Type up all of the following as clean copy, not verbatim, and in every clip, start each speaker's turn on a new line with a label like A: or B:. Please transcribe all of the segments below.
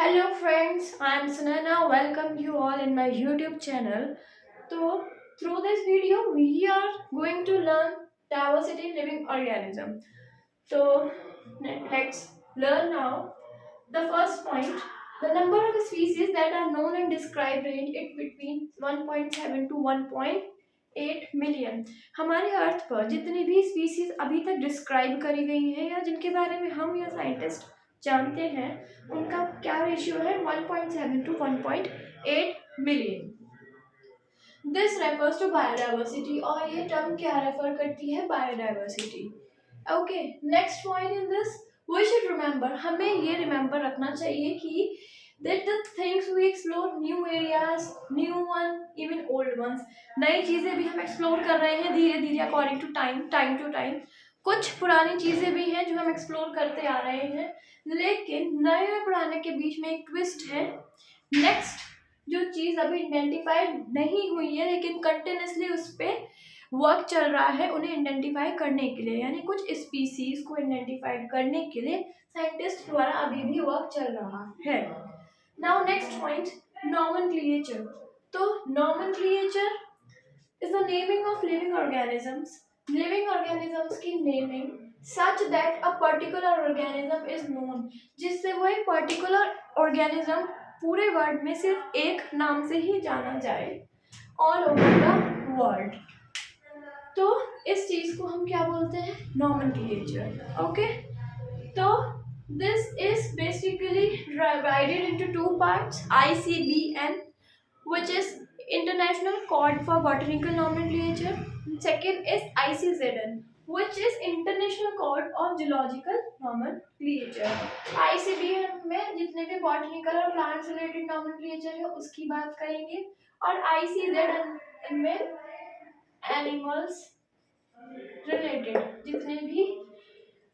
A: Hello friends, I am Sunana. Welcome you all in my YouTube channel. So through this video we are going to learn diversity in living organism. So let's learn now. The first point, the number of species that are known and described range it between 1.7 to 1.8 million. हमारे अर्थ पर जितनी भी species अभी तक describe करी गई हैं या जिनके बारे में हम या साइंटिस्ट जानते हैं उनका क्या रेशियो है 1.7 to 1.8 million. This refers to biodiversity और ये टर्म क्या रेफर करती है biodiversity. Okay, next point in this we should remember, हमें ये रिमेंबर रखना चाहिए कि that the things we explore new areas, new one, even old ones, नई चीजें भी हम एक्सप्लोर कर रहे हैं धीरे धीरे according to time to time. कुछ पुरानी चीजें भी हैं जो हम एक्सप्लोर करते आ रहे हैं, लेकिन नए और पुराने के बीच में एक ट्विस्ट है। नेक्स्ट जो चीज अभी आइडेंटिफाइड नहीं हुई है लेकिन कंटिन्यूसली उस पर वर्क चल रहा है उन्हें आइडेंटिफाई करने के लिए, यानी कुछ स्पीसीज को आइडेंटिफाइड करने के लिए साइंटिस्ट द्वारा अभी भी वर्क चल रहा है। Now next point, nomenclature. तो nomenclature is the naming of living organisms, living organisms की naming such that a particular organism is known, जिससे वो एक पर्टिकुलर ऑर्गेनिज्म पूरे वर्ल्ड में सिर्फ एक नाम से ही जाना जाए ऑल ओवर द वर्ल्ड। तो इस चीज को हम क्या बोलते हैं, नॉमेनक्लेचर। ओके, तो this is basically divided into two parts, ICBN, which is International Code for Botanical Nomenclature. Second is ICZN, which is International Code of Geological Nomenclature. ICBN में जितने भी बॉटनिकल और प्लांट से रिलेटेड नॉमेनक्लेचर है उसकी बात करेंगे, और ICZN में एनिमल्स रिलेटेड जितने भी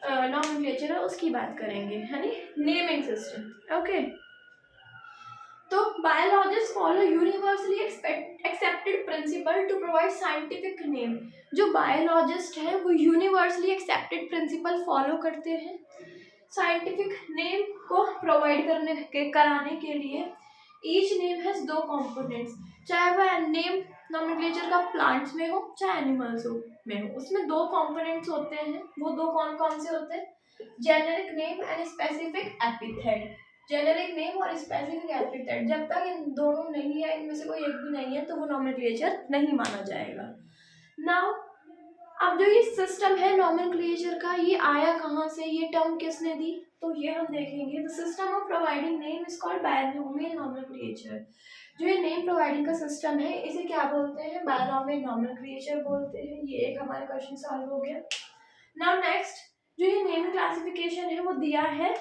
A: नॉमेनक्लेचर है उसकी बात करेंगे, यानी नेमिंग सिस्टम। ओके, तो biologist follow universally accepted principle to provide scientific name. जो बायोलॉजिस्ट है वो यूनिवर्सली एक्सेप्टेड प्रिंसिपल फॉलो करते हैं साइंटिफिक नेम को प्रोवाइड कराने के लिए। ईच नेम हैज दो कंपोनेंट्स, चाहे वह नेम नॉमेनक्लेचर का प्लांट्स में हो चाहे एनिमल्स में हो, उसमें दो कंपोनेंट्स होते हैं। वो दो कौन कौन से होते हैं, generic name and specific epithet. Generic name और स्पेसिफिक एपिथेट, जब तक इन दोनों नहीं है, इनमें से कोई एक भी नहीं है, तो वो नॉमेनक्लेचर नहीं माना जाएगा। नाउ अब जो ये सिस्टम है नॉमेनक्लेचर का, ये आया कहाँ से, ये टर्म किसने दी, तो ये हम देखेंगे। The system of providing name is called binomial nomenclature. जो ये नेम प्रोवाइडिंग का सिस्टम है इसे क्या बोलते हैं, बायनोमियल नॉमेनक्लेचर बोलते हैं। ये एक हमारा क्वेश्चन सॉल्व हो गया। नाउ नेक्स्ट, जो ये नेम क्लासिफिकेशन है वो दिया है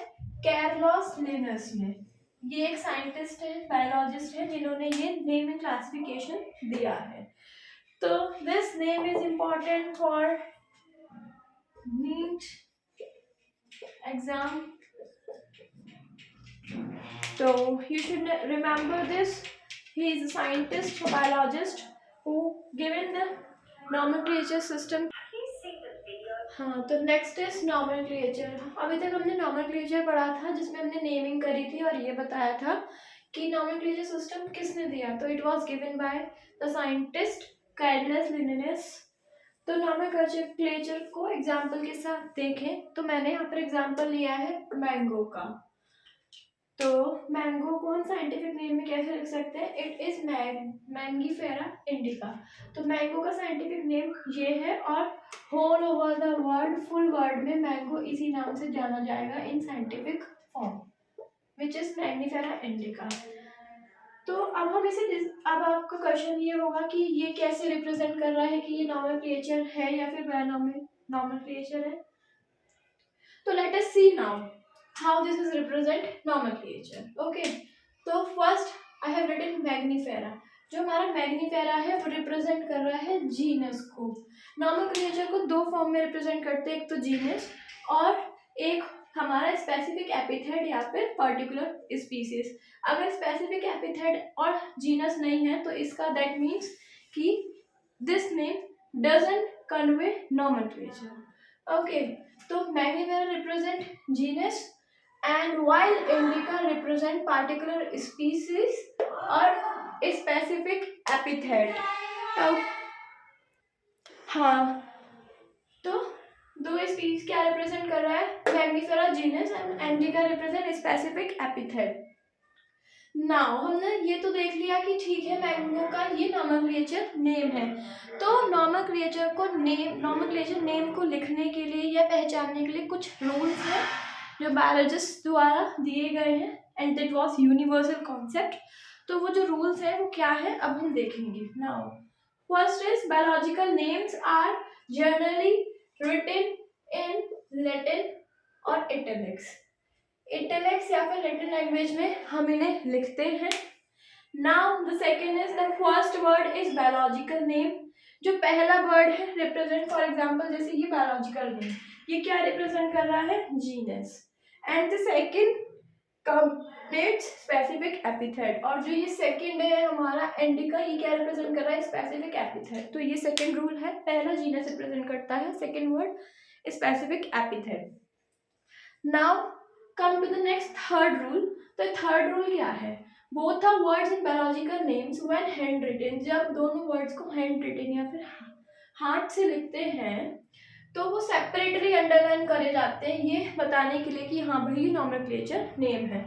A: कैरलोस लिनस ने। ये एक साइंटिस्ट है, बायोलॉजिस्ट है, जिन्होंने ये नेम क्लासिफिकेशन दिया है। तो this name is important for NEET exam. So you should remember this. He is a scientist, a biologist who given the nomenclature system. हाँ, तो नेक्स्ट इज नॉमेनक्लेचर। अभी तक हमने नॉमेनक्लेचर पढ़ा था जिसमें हमने नेमिंग करी थी और ये बताया था कि नॉमेनक्लेचर सिस्टम किसने दिया, तो it was given by the scientist Carolus Linnaeus. तो नॉमेनक्लेचर को एग्जाम्पल के साथ देखें तो मैंने यहाँ पर एग्जाम्पल लिया है मैंगो का। तो मैंगो को हम साइंटिफिक नेम में कैसे लिख सकते हैं, इट इज मैंगीफेरा इंडिका। तो मैंगो का साइंटिफिक नेम ये है और whole over the world, full world में मैंगो इसी नाम से जाना जाएगा in scientific form, which is Mangifera indica. तो अब हम इसे, अब आपका क्वेश्चन ये होगा कि ये कैसे रिप्रेजेंट कर रहा है कि ये नॉमेनक्लेचर है या फिर नॉमेनक्लेचर है। तो let us see now how this is represent nomenclature. Okay, तो first I have written Mangifera. जो हमारा मैग्नीफेरा है वो रिप्रेजेंट कर रहा है जीनस को। नॉमेनक्लेचर को दो फॉर्म में रिप्रेजेंट करते हैं, एक तो जीनस और एक हमारा स्पेसिफिक एपिथेट या फिर पर्टिकुलर स्पीसीज। अगर स्पेसिफिक एपिथेट और जीनस नहीं है तो इसका दैट मीन्स कि this name doesn't convey nomenclature. Okay, तो Mangifera represent genus and while indica represent particular species or specific epithet. अब हाँ, तो दो स्पीसीज क्या रिप्रेजेंट कर रहा है, Mangifera genus and indica represent specific epithet. Now हमने ये तो देख लिया कि ठीक है मैंगो का ये नॉमेनक्लेचर नेम है. तो नॉमेनक्लेचर नेम को लिखने के लिए या पहचानने के लिए कुछ रूल्स हैं जो बायोलॉजिस्ट द्वारा दिए गए हैं and that was universal concept. तो वो जो रूल्स हैं वो क्या है अब हम देखेंगे. Now first is biological names are generally written in Latin और इटैलिक्स. इटैलिक्स या फिर लैटिन लैंग्वेज में हम इन्हें लिखते हैं. Now the second is the first word is biological name. जो पहला वर्ड है रिप्रेजेंट, फॉर एग्जांपल जैसे ये बायोलॉजिकल नेम, ये क्या रिप्रेजेंट कर रहा है, genus. And the second completes specific epithet. और जो ये सेकेंड है हमारा इंडिका, ये क्या रिप्रेजेंट कर रहा है, स्पेसिफिक एपिथेट. तो ये सेकेंड रूल है, पहला जीनस रिप्रेजेंट करता है, second word specific epithet. Now come to the next third rule. तो थर्ड रूल क्या है, both the words in biological names when hand written, जब दोनों वर्ड्स को हैंड रिटन या फिर हाथ से लिखते हैं तो वो सेपरेटली अंडरलाइन करे जाते हैं, ये बताने के लिए कि हाँ भाई नॉमेनक्लेचर नेम है.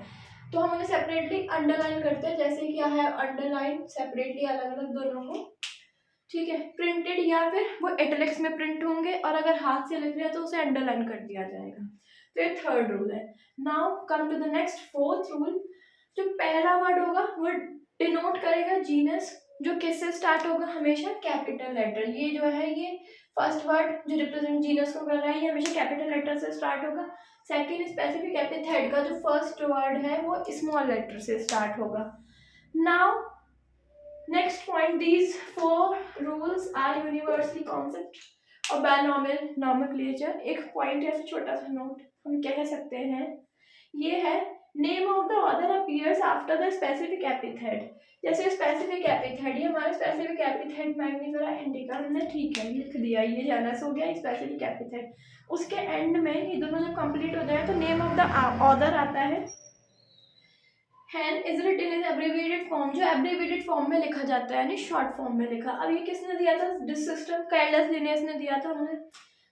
A: तो हम उन्हें सेपरेटली अंडरलाइन करते हैं. जैसे क्या है अंडरलाइन, सेपरेटली अलग अलग दोनों को, ठीक है. प्रिंटेड या फिर वो इटैलिक्स में प्रिंट होंगे और अगर हाथ से लिख रहे हैं तो उसे अंडरलाइन कर दिया जाएगा. तो ये थर्ड रूल है. Now come to the next fourth rule. जो पहला वर्ड होगा वो डिनोट करेगा जीनस, जो किससे स्टार्ट होगा, हमेशा कैपिटल लेटर. ये जो है ये फर्स्ट वर्ड जो रिप्रेजेंट जीनस को कर रहा है ये हमेशा कैपिटल लेटर से स्टार्ट होगा. सेकंड स्पेसिफिक एपिथेट का जो फर्स्ट वर्ड है वो स्मॉल लेटर से स्टार्ट होगा. Now next point, these four rules are universally concept और बायनॉमियल नॉमेनक्लेचर. एक पॉइंट है, छोटा सा नोट हम कह सकते हैं, ये है name of the author appears after the specific epithet. जैसे स्पेसिफिक एपिथेट, ये हमारा स्पेसिफिक एपिथेट मैग्निफेरा इंडिका, हमने ठीक है लिख दिया, ये जानस हो गया स्पेसिफिक एपिथेट. उसके एंड में ये दोनों जब कंप्लीट हो जाए तो नेम ऑफ द ऑथर आता है. हैन is written in abbreviated form, जो एब्रीविएटेड फॉर्म में लिखा जाता है यानी शॉर्ट फॉर्म में लिखा. अब ये किसने दिया था, दिस सिस्टम कैर्लस लिनेस ने दिया था हमें.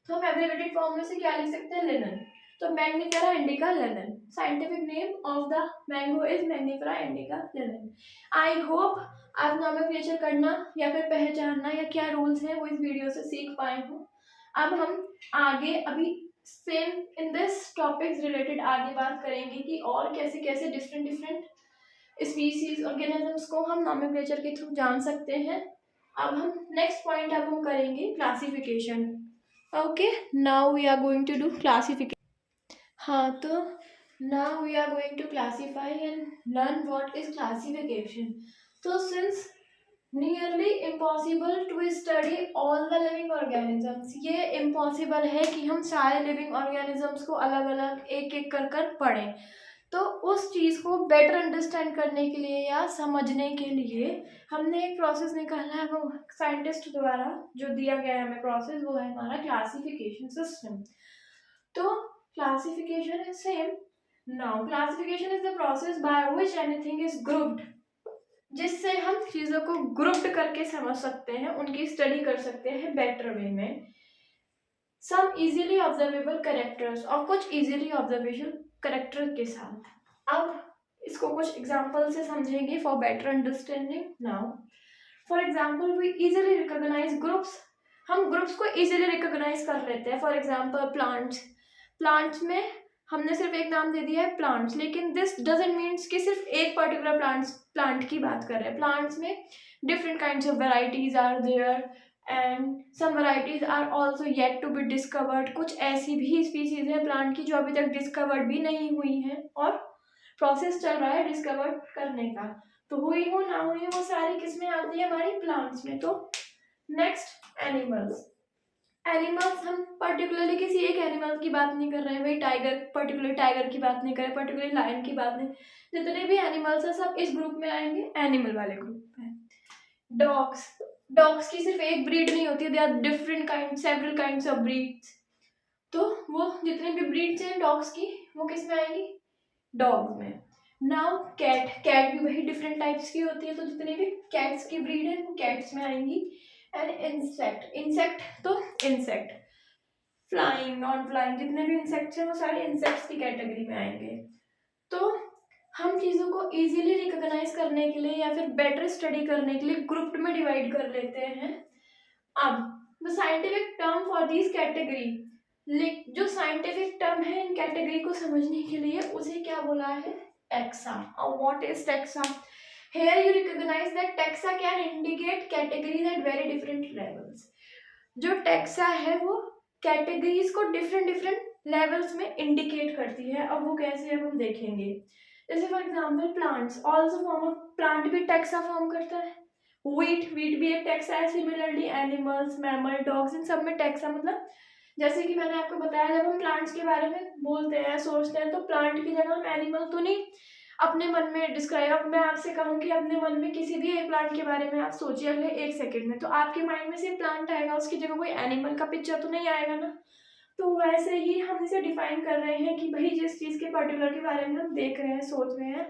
A: तो हम एब्रीविएटेड फॉर्म में से क्या लिख सकते हैं, लिनन. तो Mangifera indica linen. Scientific name of the mango is Mangifera indica linen. I hope आप नॉमेनक्लेचर करना या फिर पहचानना या क्या रूल्स हैं वो इस वीडियो से सीख पाए हो. अब हम आगे अभी same in this topics related आगे बात करेंगे कि और कैसे कैसे डिफरेंट स्पीसीज ऑर्गेनिजम्स को हम नॉमेनक्लेचर के थ्रू जान सकते हैं. अब हम नेक्स्ट पॉइंट अब हम करेंगे classification. Okay, now we are going to do classification. हाँ, तो now we are going to classify and learn what is classification. तो since nearly impossible to study all the living organisms, ये impossible है कि हम सारे लिविंग ऑर्गेनिजम्स को अलग अलग एक एक कर पढ़ें. तो उस चीज़ को बेटर अंडरस्टैंड करने के लिए या समझने के लिए हमने एक प्रोसेस निकाला है, वो साइंटिस्ट द्वारा जो दिया गया है हमें प्रोसेस, वो है हमारा क्लासिफिकेशन सिस्टम. तो classification is same. Now classification is the process by which anything is grouped, जिससे हम चीज़ों को ग्रुप्ड करके समझ सकते हैं, उनकी स्टडी कर सकते हैं बेटर वे में. सम इजीली ऑब्जर्वेबल कैरेक्टर्स, और कुछ इजीली ऑब्जर्वेबल कैरेक्टर के साथ. अब इसको कुछ एग्जांपल से समझेंगे for better understanding. Now for example we easily recognise groups, हम ग्रुप्स को इजीली रिकॉग्नाइज कर लेते हैं. फॉर एग्जांपल प्लांट्स में हमने सिर्फ एक नाम दे दिया है प्लांट्स, लेकिन दिस डजंट मीन्स कि सिर्फ एक पर्टिकुलर प्लांट की बात कर रहे हैं. प्लांट्स में different kinds of varieties are there and some varieties are also yet to be discovered. कुछ ऐसी भी स्पीसीज हैं प्लांट की जो अभी तक डिस्कवर्ड भी नहीं हुई हैं और प्रोसेस चल रहा है डिस्कवर करने का. तो हुई हो ना हुई वो सारी किसमें आती है, हमारी प्लांट्स में. तो नेक्स्ट एनिमल्स. एनिमल्स हम पर्टिकुलरली किसी एक एनिमल की बात नहीं कर रहे हैं भाई, पर्टिकुलर टाइगर की बात नहीं कर रहे, पर्टिकुलर लायन की बात नहीं. जितने भी एनिमल्स हैं सब इस ग्रुप में आएंगे, एनिमल वाले ग्रुप में. डॉग्स की सिर्फ एक ब्रीड नहीं होती, they are different kind, several kinds of breeds. तो वो जितने भी ब्रीड्स हैं डॉग्स की वो किस में आएंगी, डॉग्स में। नाउ कैट भी वही डिफरेंट टाइप्स की होती है, तो जितने भी कैट्स की ब्रीड है वो कैट्स में आएंगी। एंड इंसेक्ट तो इंसेक्ट, फ्लाइंग नॉन फ्लाइंग जितने भी इंसेक्ट्स हैं वो सारे इंसेक्ट्स की कैटेगरी में आएंगे। तो हम चीज़ों को इजीली रिकॉग्नाइज करने के लिए या फिर बेटर स्टडी करने के लिए ग्रुप में डिवाइड कर लेते हैं। अब the scientific term for this category, जो साइंटिफिक टर्म है इन कैटेगरी को समझने के लिए उसे क्या बोला है, टैक्सा। और what is taxa? Here you recognize that taxa can indicate categories at very different levels. जो टैक्सा है वो कैटेगरीज को डिफरेंट डिफरेंट लेवल्स में इंडिकेट करती है। अब वो कैसे है हम देखेंगे। जैसे for example plants also form of, plant भी टैक्सा फॉर्म करता है। वीट भी एक टैक्सा है। सिमिलरली एनिमल्स, मैमल, डॉग्स, इन सब में टैक्सा मतलब, जैसे कि मैंने आपको बताया जब हम प्लांट्स के बारे में बोलते हैं सोचते हैं तो प्लांट की जगह हम एनिमल तो नहीं अपने मन में डिस्क्राइब, अब मैं आपसे कहूँ कि अपने मन में किसी भी एक प्लांट के बारे में आप सोचिए अगले 1 सेकंड में, तो आपके माइंड में सिर्फ प्लांट आएगा, उसकी जगह कोई एनिमल का पिक्चर तो नहीं आएगा ना। तो वैसे ही हम इसे डिफाइन कर रहे हैं कि भाई जिस चीज़ के पर्टिकुलर के बारे में हम देख रहे हैं, सोच रहे हैं,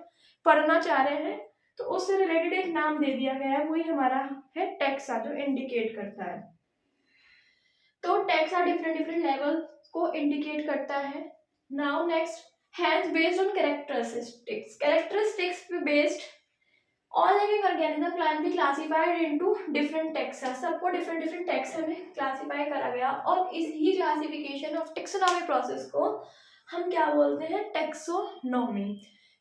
A: पढ़ना चाह रहे हैं, तो उससे रिलेटेड एक नाम दे दिया गया है, वही हमारा है टैक्सा जो इंडिकेट करता है। तो टैक्सा डिफरेंट डिफरेंट लेवल को इंडिकेट करता है। Now next, hence based on characteristics based all living organism can be classified into different taxa, सबको different different taxa में classify करा गया और इसी classification of taxonomy process को हम क्या बोलते हैं, taxonomy।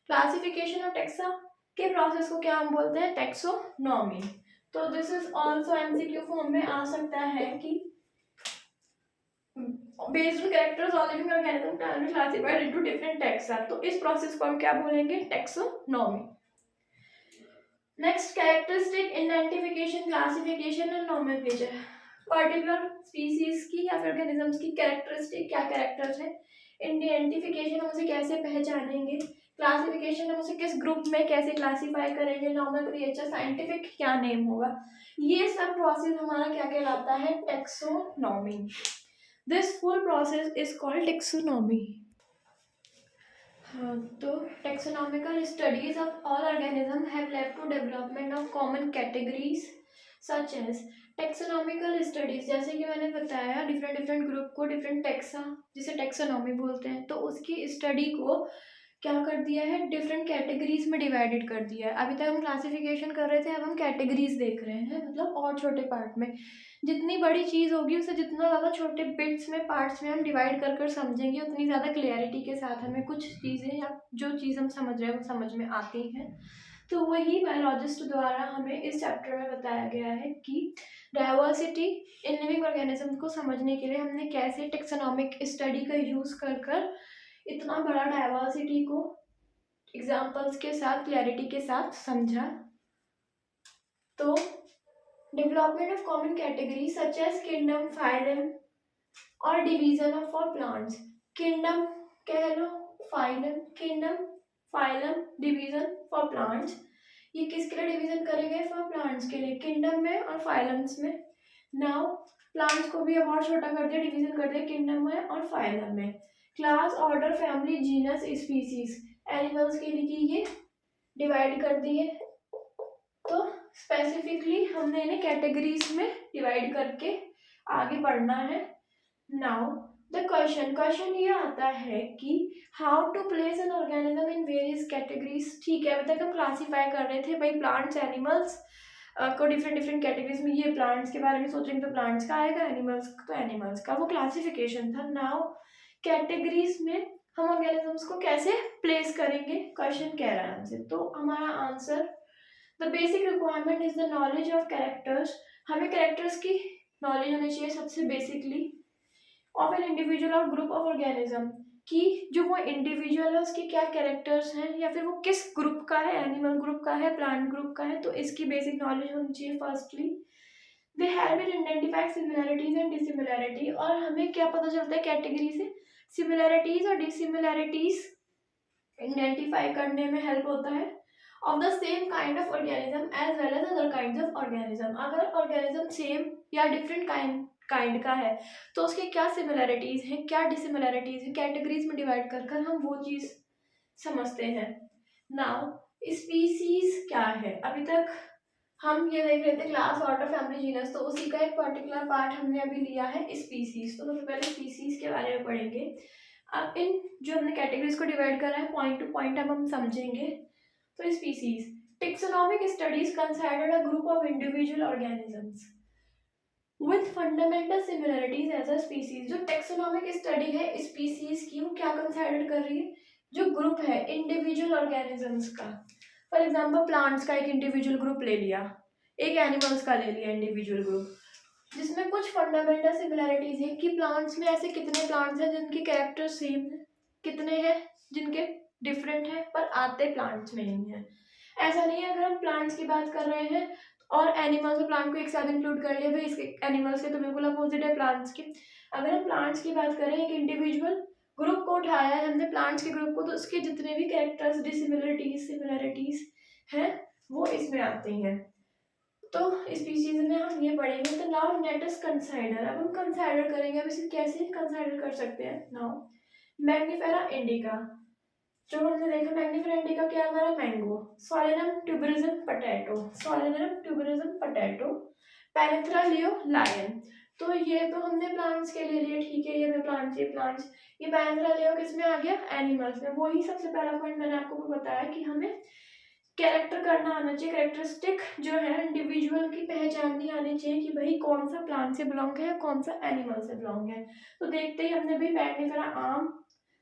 A: classification of taxa के process को क्या हम बोलते हैं, taxonomy। तो this is also MCQ form में आ सकता है कि based on characters all living organisms can be classified into different taxa, तो इस प्रोसेस को हम क्या बोलेंगे, taxonomy. Next, characteristic identification, classification and nomenclature. Particular species की या फिर ऑर्गेनिजम्स की कैरेक्टरिस्टिक क्या कैरेक्टर्स है, आइडेंटिफिकेशन हम उसे कैसे पहचानेंगे, क्लासिफिकेशन हम उसे किस ग्रुप में कैसे क्लासीफाई करेंगे, नोमेनक्लेचर साइंटिफिक क्या नेम होगा, ये सब प्रोसेस हमारा क्या कहलाता है, taxonomy. This full process is called taxonomy. तो taxonomical studies of all organisms have led to development of common categories such as taxonomical studies, जैसे कि मैंने बताया डिफरेंट डिफरेंट ग्रुप को डिफरेंट टैक्सा जिसे टैक्सोनॉमी बोलते हैं, तो उसकी स्टडी को क्या कर दिया है, डिफरेंट कैटेगरीज में डिवाइडेड कर दिया है। अभी तक हम क्लासिफिकेशन कर रहे थे, अब हम कैटेगरीज देख रहे हैं, मतलब और छोटे पार्ट में। जितनी बड़ी चीज़ होगी उसे जितना ज़्यादा छोटे बिट्स में, पार्ट्स में हम डिवाइड कर कर समझेंगे, उतनी ज़्यादा क्लियरिटी के साथ हमें कुछ चीज़ें या जो चीज़ हम समझ रहे हैं वो समझ में आती हैं। तो वही बायोलॉजिस्ट द्वारा हमें इस चैप्टर में बताया गया है कि डाइवर्सिटी इन लिविंग ऑर्गेनिज्म को समझने के लिए हमने कैसे टेक्सोनॉमिक स्टडी का यूज़ कर कर इतना बड़ा डाइवर्सिटी को एग्जाम्पल्स के साथ क्लैरिटी के साथ समझा। तो development of common category such as kingdom, phylum और division of for plants. Kingdom कह लो, phylum, kingdom, phylum, division for plants. ये किसके लिए डिवीजन करे गए, फॉर प्लांट्स के लिए, किंगडम में और फाइलम्स में। नाउ प्लांट्स को भी अब और छोटा कर दिया, डिवीजन कर दिया किंगडम में और फाइलम में। Class, order, family, genus, species, animals के लिए ये डिवाइड कर दिए। तो स्पेसिफिकली हमने इन्हें कैटेगरीज में डिवाइड करके आगे बढ़ना है। नाउ द क्वेश्चन ये आता है कि how to place an organism in various categories. ठीक है, अभी तक हम क्लासीफाई कर रहे थे भाई प्लांट्स, एनिमल्स को डिफरेंट डिफरेंट कैटेगरीज में, ये प्लांट्स के बारे में सोचेंगे तो प्लांट्स का आएगा, एनिमल्स तो एनिमल्स का, वो क्लासिफिकेशन था। नाउ कैटेगरीज में हम ऑर्गेनिजम्स को कैसे प्लेस करेंगे, क्वेश्चन कह रहा है हमसे। तो हमारा answer, the basic requirement is the knowledge of characters. हमें कैरेक्टर्स की नॉलेज होनी चाहिए सबसे बेसिकली, ऑफ एन इंडिविजुअल और ग्रुप ऑफ ऑर्गेनिज्म, कि जो वो इंडिविजुअल है उसके क्या कैरेक्टर्स हैं या फिर वो किस ग्रुप का है, एनिमल ग्रुप का है, प्लांट ग्रुप का है, तो इसकी बेसिक नॉलेज होनी चाहिए firstly. They help in identify similarities and dissimilarity, और हमें क्या पता चलता है कैटेगरी से, सिमिलैरिटीज और डिसिमिलैरिटीज आइडेंटिफाई करने में हेल्प होता है। Of the same kind of organism as well as other kind of organism, अगर ऑर्गेनिज्म सेम या डिफरेंट काइंड का है तो उसके क्या सिमिलैरिटीज हैं, क्या डिसिमिलैरिटीज हैं, कैटेगरीज में डिवाइड कर कर हम वो चीज़ समझते हैं। नाउ स्पीसीज क्या है, अभी तक हम ये देख रहे थे क्लास, ऑर्डर, फैमिली, जीनस, तो उसी का एक पर्टिकुलर पार्ट हमने अभी लिया है स्पीसीज। तो सबसे पहले स्पीसीज के बारे में पढ़ेंगे। अब इन जो हमने कैटेगरीज को डिवाइड करा है पॉइंट टू पॉइंट अब हम समझेंगे। तो species, taxonomic studies considered a group of individual organisms with fundamental similarities as a species. जो टेक्सोनॉमिक स्टडी है स्पीसीज की, वो क्या कंसिडर कर रही है, जो ग्रुप है इंडिविजुअल ऑर्गेनिजम्स का। फॉर एग्जांपल प्लांट्स का एक इंडिविजुअल ग्रुप ले लिया, एक एनिमल्स का ले लिया इंडिविजुअल ग्रुप, जिसमें कुछ फंडामेंटल सिमिलरिटीज है कि प्लांट्स में ऐसे कितने प्लांट्स हैं जिनके कैरेक्टर सेम है, कितने हैं जिनके डिफरेंट है, पर आते प्लांट्स में ही है। ऐसा नहीं है अगर हम प्लांट्स की बात कर रहे हैं और एनिमल्स में प्लांट को एक साथ इंक्लूड कर लिया, भाई इसके एनिमल्स के तो बिल्कुल अपोजिट है प्लांट्स के। अगर हम प्लांट्स की बात करें, एक इंडिविजुअल ग्रुप को उठाया है हमने प्लांट्स के ग्रुप को, तो उसके जितने भी कैरेक्टर्स, डिसिमिलरिटीज, सिमिलरिटीज हैं वो इसमें आती हैं। तो स्पीशीज में हम ये पढ़ेंगे। तो नाउ लेट अस कंसिडर, अब हम कंसिडर करेंगे। अब इसे कैसे कंसिडर कर सकते हैं। नाउ मैग्निफेरा इंडिका, जो हमने देखा मैग्निफेरा इंडिका क्या हमारा mango, Solanum tuberosum potato, Solanum tuberosum potato, Panthera leo lion. तो ये तो हमने प्लांट्स के ले लिए, ठीक है, ये प्लांट्स, ये प्लांट्स, ये पैरेथ्रा लियो किस में आ गया, एनिमल्स में। वही सबसे पहला पॉइंट मैंने आपको बताया कि हमें कैरेक्टर करना आना चाहिए, कैरेक्टरिस्टिक जो है इंडिविजुअल की पहचाननी आनी चाहिए कि भाई कौन सा प्लांट से बिलोंग है, कौन सा एनिमल से बिलोंग है। तो देखते ही हमने भी मैग्निफेरा आम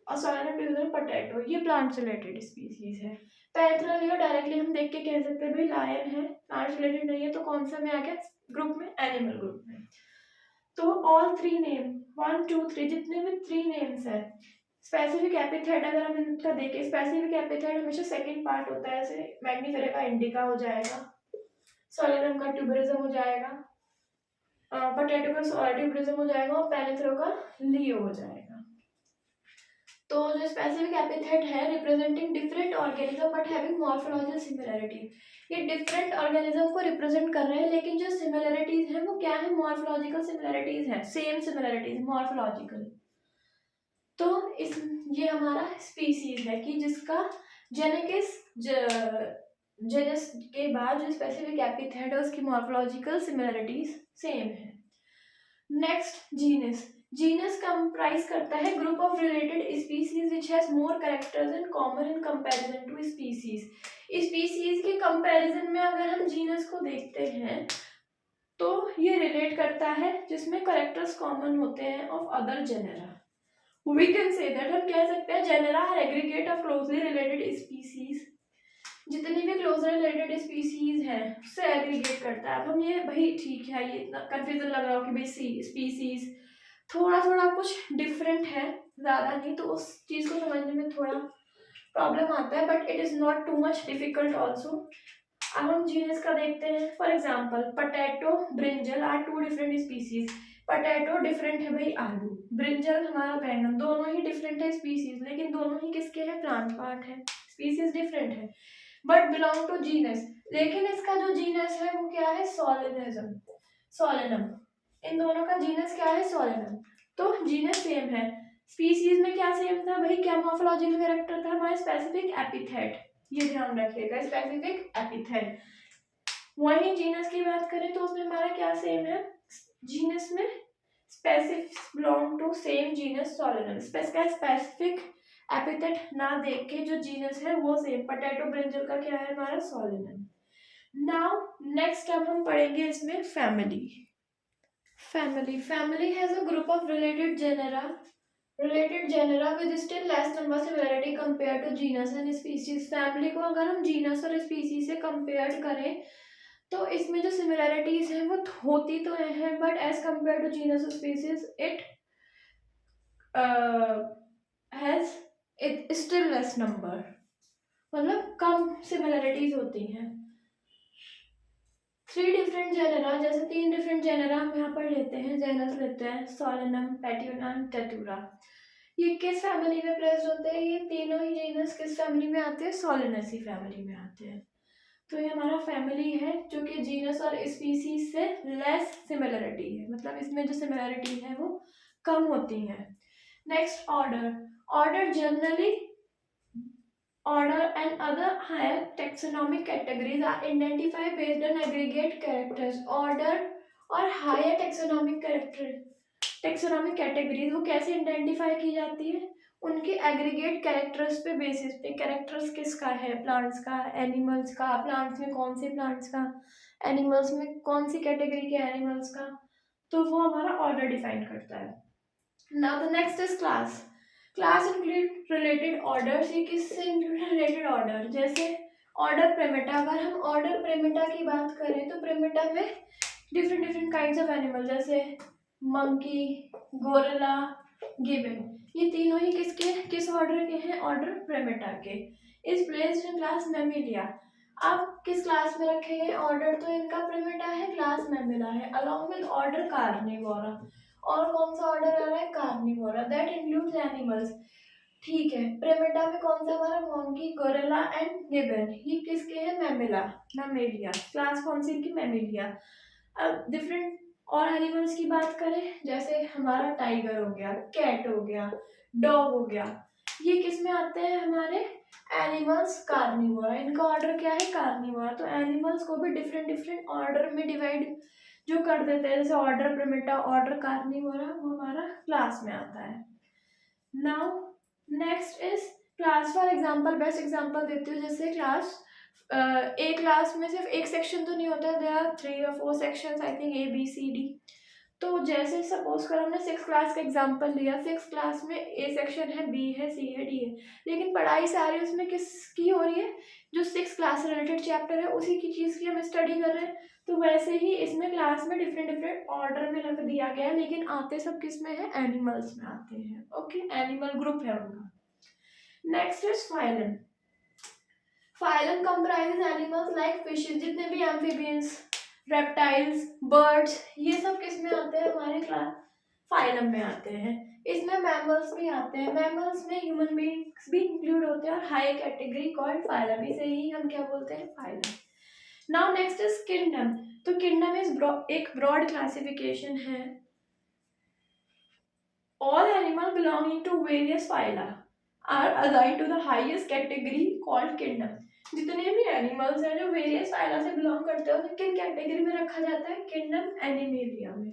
A: और सोलेनम ट्यूबरिज्म पोटैटो, ये प्लांट से रिलेटेड स्पीसीज है। पैरेथ्रा लियो डायरेक्टली हम देख के कह सकते हैं भाई लायन है, प्लांट से रिलेटेड नहीं है, तो कौन सा में आ गया ग्रुप में, एनिमल ग्रुप में। तो ऑल थ्री नेम 1 2 3 जितने भी थ्री नेम्स है, स्पेसिफिक एपिथेट अगर हम इनका देखें, स्पेसिफिक एपिथेट हमेशा सेकंड पार्ट होता है, जैसे मैग्निफेरा का इंडिका हो जाएगा, सोलेनम का ट्यूबरिज्म हो जाएगा, पोटैटो का ट्यूबरिज्म हो जाएगा और पैरेथ्रा का लियो हो जाएगा। तो जो स्पेसिफिक एपिथेट है representing different organism but having morphological similarity, ये डिफरेंट ऑर्गेनिज्म को रिप्रेजेंट कर रहे हैं, लेकिन जो सिमिलरिटीज है वो क्या है, मॉर्फोलॉजिकल सिमिलरिटीज है, सेम सिमिलरिटीज मॉर्फोलॉजिकल। तो इस ये हमारा स्पीसीज है कि जिसका जेनेकिस जेनस के बाद जो स्पेसिफिक एपिथेट है उसकी मॉर्फोलॉजिकल सिमिलरिटीज सेम है। नेक्स्ट जीनस, जीनस कंप्राइज करता है group of related species which has more characters in common in comparison to species. Species के कंपैरिजन में अगर हम जीनस को देखते हैं तो ये रिलेट करता है जिसमें कैरेक्टर्स कॉमन होते हैं of other genera. We can say that, हम कह सकते हैं genera are aggregate of closely related species, जितनी भी क्लोजली रिलेटेड स्पीसीज है उससे एग्रीगेट करता है। अब हम ये भाई ठीक है, ये कंफ्यूजन लग रहा हो कि भाई स्पीसीज थोड़ा थोड़ा कुछ डिफरेंट है, ज़्यादा नहीं, तो उस चीज़ को समझने में थोड़ा प्रॉब्लम आता है, but it is not too much difficult also. अब हम जीनस का देखते हैं। For example potato, brinjal are two different species. Potato different है भाई आलू, ब्रिंजल हमारा बैंगन, दोनों ही डिफरेंट है स्पीसीज, लेकिन दोनों ही किसके हैं, प्लांट पार्ट है, स्पीसीज डिफरेंट है बट बिलोंग टू जीनस। लेकिन इसका जो जीनस है वो क्या है, सोलेनिज्म, सोलेनम। इन दोनों का जीनस क्या है, सोलेनम। तो जीनस सेम है, स्पीसीज में क्या सेम था भाई, क्या मॉर्फोलॉजिकल कैरेक्टर था, हमारा स्पेसिफिक एपिथेट, ये ध्यान रखिएगा, स्पेसिफिक एपिथेट। वही जीनस की बात करें तो उसमें हमारा क्या सेम है, जीनस में specific belong to same genus Solanum, specific epithet ना देख के जो जीनस है वो सेम, पोटैटो ब्रिंजल का क्या है हमारा, सोलेनम। नाउ नेक्स्ट अब हम पढ़ेंगे इसमें family. Family has a group of related genera with still less number similarity compared to genus and species। Family को अगर हम जीनस और स्पीसीज से कंपेयर करें तो इसमें जो सिमिलरिटीज हैं वो होती तो हैं, but as compare to genus और species it has it still less number, मतलब कम सिमिलरिटीज होती हैं। 3 डिफरेंट जेनेरा, जैसे 3 डिफरेंट जेनेरा हम यहाँ पर लेते हैं, जेनस लेते हैं सोलेनम, पैटियोनम, टेटूरा। ये किस फैमिली में प्लेस्ड होते हैं, ये तीनों ही जीनस किस फैमिली में आते हैं, सोलेनेसी फैमिली में आते हैं। तो ये हमारा फैमिली है जो कि जीनस और स्पीसीज से लेस सिमिलरिटी है, मतलब इसमें जो सिमिलरिटी है वो कम होती है। Next order, order generally order and other higher taxonomic categories are identified based on aggregate characters. Order और higher taxonomic categories वो कैसे आइडेंटिफाई की जाती है? उनके एग्रीगेट कैरेक्टर्स पे बेसिस पे. कैरेक्टर्स किसका है? प्लांट्स का, एनिमल्स का. प्लांट्स में कौन से प्लांट्स का, एनिमल्स में कौन सी कैटेगरी के एनिमल्स का, तो वो हमारा ऑर्डर डिफाइन करता है. Now the next is class. Class include related order. ये किससे इंक्लूड रिलेटेड ऑर्डर? जैसे ऑर्डर प्रेमेटा. अगर हम ऑर्डर प्रेमेटा की बात करें तो प्रेमेटा में different different kinds of animal, जैसे मंकी, गोरिल्ला, गिबन, ये तीनों ही किस ऑर्डर के हैं? ऑर्डर प्रेमेटा के. Is placed in class Mammalia. आप किस क्लास में रखे हैं? ऑर्डर तो इनका प्रेमेटा है, क्लास मैमिला है, अलॉन्ग विद ऑर्डर कार्निवोरा. और कौन सा ऑर्डर आ रहा है? कार्निवोरा. That includes animals. ठीक है, प्रेमेटा में कौन सा हमारा? Monkey, gorilla and gibbon. ये किसके हैं? मैमिला, मैमेलिया. क्लास कौन सी इनकी? मैमिलिया. अब डिफरेंट और एनिमल्स की बात करें, जैसे हमारा टाइगर हो गया, कैट हो गया, डॉग हो गया, ये किस में आते हैं? हमारे एनिमल्स कार्निवोरा. इनका ऑर्डर क्या है? कार्निवोरा. तो एनिमल्स को भी डिफरेंट डिफरेंट ऑर्डर में डिवाइड जो कर देते हैं, जैसे ऑर्डर प्रिमेटा, ऑर्डर कार्निवोरा, वो हमारा क्लास में आता है. Now next is class. For example, best example देती हूँ, जैसे क्लास एक क्लास में सिर्फ एक सेक्शन तो नहीं होता, there are 3 or 4 sections, I think A B C D. तो जैसे सपोज करो हमने 6 क्लास का एग्जांपल लिया. 6 क्लास में ए सेक्शन है, बी है, सी है, डी है, लेकिन पढ़ाई सारी उसमें किसकी हो रही है? जो 6 क्लास से रिलेटेड चैप्टर है उसी की चीज़ की हम स्टडी कर रहे हैं. तो वैसे ही इसमें क्लास में डिफरेंट डिफरेंट ऑर्डर में रख दिया गया है, लेकिन आते सब किस में है? एनिमल्स में आते हैं. ओके, एनिमल ग्रुप है उनका. Next is phylum. Phylum comprises animals like fishes. जितने भी एम्फीबियंस, रेप्टाइल्स, बर्ड्स, ये सब किस में आते हैं? हमारे क्लास फाइलम में आते हैं. इसमें मैमल्स भी आते हैं. मैमल्स में ह्यूमन बीइंग्स भी इंक्लूड होते हैं और हाई कैटेगरी कॉल्ड फाइलम. इसे ही हम क्या बोलते हैं? Phylum. Now next is kingdom. तो किंगडम इज एक ब्रॉड क्लासिफिकेशन है. All animal belonging to various phyla are assigned to the highest category called kingdom. जितने भी एनिमल्स हैं जो वेरियस फाइला से बिलोंग करते हैं उन्हें किन कैटेगरी में रखा जाता है? किंगडम एनिमेलिया में.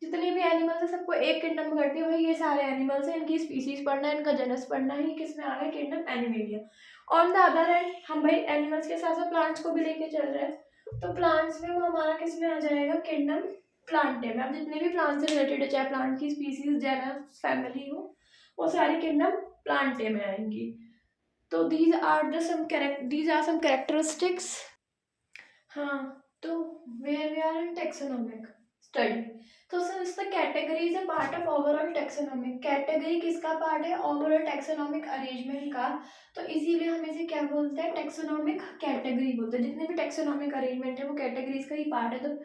A: जितने भी एनिमल्स हैं सबको एक किंगडम में करती है. वही ये सारे एनिमल्स हैं, इनकी स्पीसीज पढ़ना है, इनका जनस पढ़ना है, ये किस में आ गया? Kingdom animalia. On the other hand हम भाई एनिमल्स के साथ साथ प्लांट्स को भी लेके चल रहे हैं, तो प्लांट्स में वो हमारा किस में आ जाएगा? किंगडम प्लांटे में. अब जितने भी प्लांट से रिलेटेड है, चाहे प्लांट की स्पीसीज, जेनस, फैमिली हो, वो सारी किंगडम प्लांटे में आएंगी. तो these are some characteristics. हाँ, तो where we are in taxonomic study. तो since the category is a part of overall taxonomic, category किसका part है? overall taxonomic arrangement का. तो इसीलिए हम इसे क्या बोलते हैं? taxonomic category बोलते हैं. जितने भी taxonomic arrangement है वो categories का ही part है, तो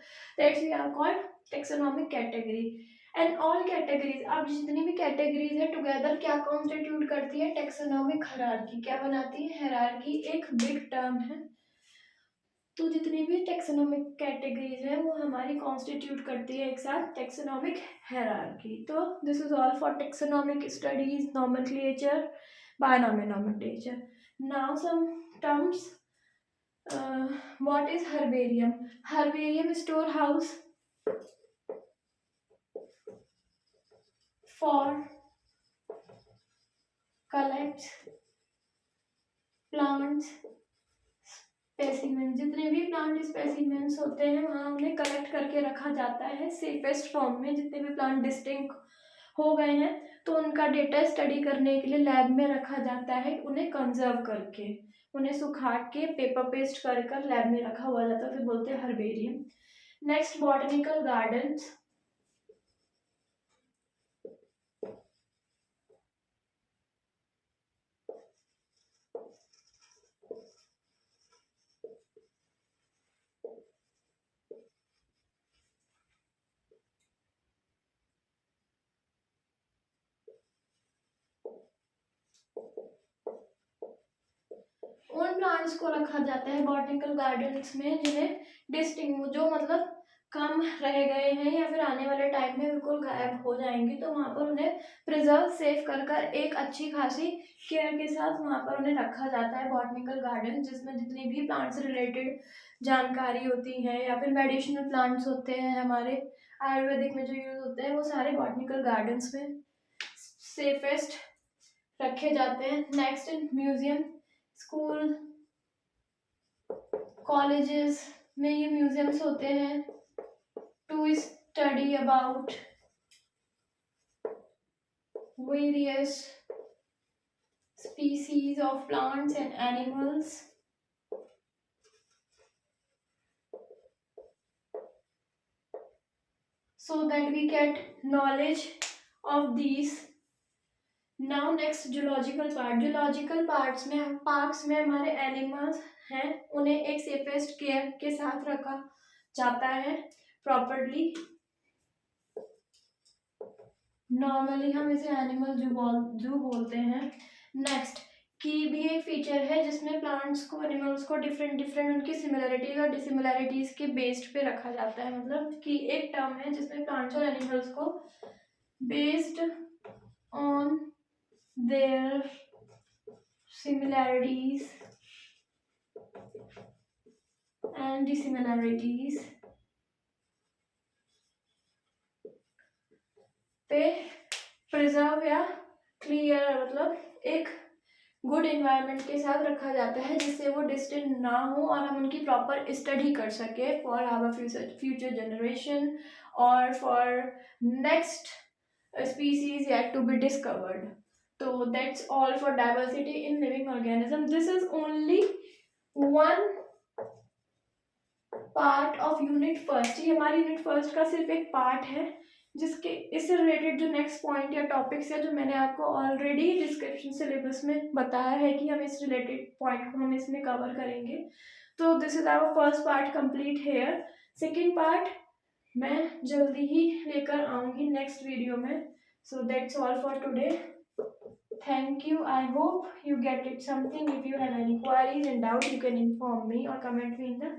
A: that's we are called taxonomic category. And all categories. अब जितनी भी कैटेगरीज है टुगेदर क्या कॉन्स्टिट्यूट करती है? Taxonomic hierarchy. क्या बनाती है? हायरार्की एक बिग टर्म है. तो जितनी भी टेक्सोनॉमिक कैटेगरीज है वो हमारी कॉन्स्टिट्यूट करती है एक साथ टेक्सोनॉमिक हायरार्की. तो this is all for taxonomic studies, nomenclature, binomial nomenclature. Now some terms. What is herbarium? Herbarium store house for collect plants specimens. जितने भी प्लांट स्पेसिमेंस होते हैं वहाँ उन्हें कलेक्ट करके रखा जाता है सेफेस्ट फॉर्म में. जितने भी प्लांट डिस्टिंक्ट हो गए हैं तो उनका डेटा स्टडी करने के लिए लैब में रखा जाता है. उन्हें कंजर्व करके, उन्हें सुखा के पेपर पेस्ट कर लैब में रखा हुआ जाता है, फिर बोलते हैं हर्बेरियम. Next, botanical gardens. उन प्लांट्स को रखा जाता है बॉटनिकल गार्डन्स में जिन्हें डिस्टिंग, जो मतलब कम रह गए हैं या फिर आने वाले टाइम में बिल्कुल गायब हो जाएंगे, तो वहाँ पर उन्हें प्रिजर्व सेव कर कर एक अच्छी खासी केयर के साथ वहाँ पर उन्हें रखा जाता है बॉटनिकल गार्डन, जिसमें जितनी भी प्लांट से रिलेटेड जानकारी होती है या फिर मेडिसिनल प्लांट्स होते हैं हमारे आयुर्वेदिक में जो यूज होते हैं, वो सारे बॉटनिकल गार्डन्स में सेफेस्ट रखे जाते हैं। नेक्स्ट म्यूजियम, स्कूल कॉलेजेस में ये म्यूजियम्स होते हैं to study about various species of plants and animals, so that we get knowledge of these. Now next zoological part, zoological parts में पार्क्स में हमारे एनिमल्स हैं, उन्हें एक सेफेस्ट केयर के साथ रखा जाता है प्रॉपरली। नॉर्मली हम इसे एनिमल जू बोलते हैं। नेक्स्ट की भी एक फीचर है जिसमें प्लांट्स को एनिमल्स को डिफरेंट डिफरेंट उनकी सिमिलरिटीज और डिसिमिलरिटीज के बेस्ड पे रखा जाता है। मतलब कि एक टर्म है जिसमें प्लांट्स और एनिमल्स को based on their similarities and dissimilarities पे प्रिजर्व या क्लियर मतलब एक गुड इन्वायरमेंट के साथ रखा जाता है जिससे वो डिस्टेंट ना हो और हम उनकी प्रॉपर स्टडी कर सके फॉर आवर फ्यूचर जनरेशन और for next species yet to be discovered. So that's all for diversity in living organism. This is only one part of unit first. ये हमारी यूनिट फर्स्ट का सिर्फ एक part है, जिसके इससे रिलेटेड जो नेक्स्ट पॉइंट या टॉपिक्स है जो मैंने आपको ऑलरेडी डिस्क्रिप्शन सिलेबस में बताया है कि हम इस रिलेटेड पॉइंट को हम इसमें कवर करेंगे। तो this is our first part complete here. Second part मैं जल्दी ही लेकर आऊँगी नेक्स्ट वीडियो में। So that's all for today. Thank you. I hope you get it something. If you have any queries and doubt, you can inform me or comment me in the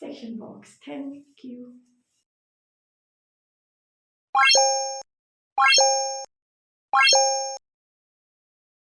A: section box. Thank you.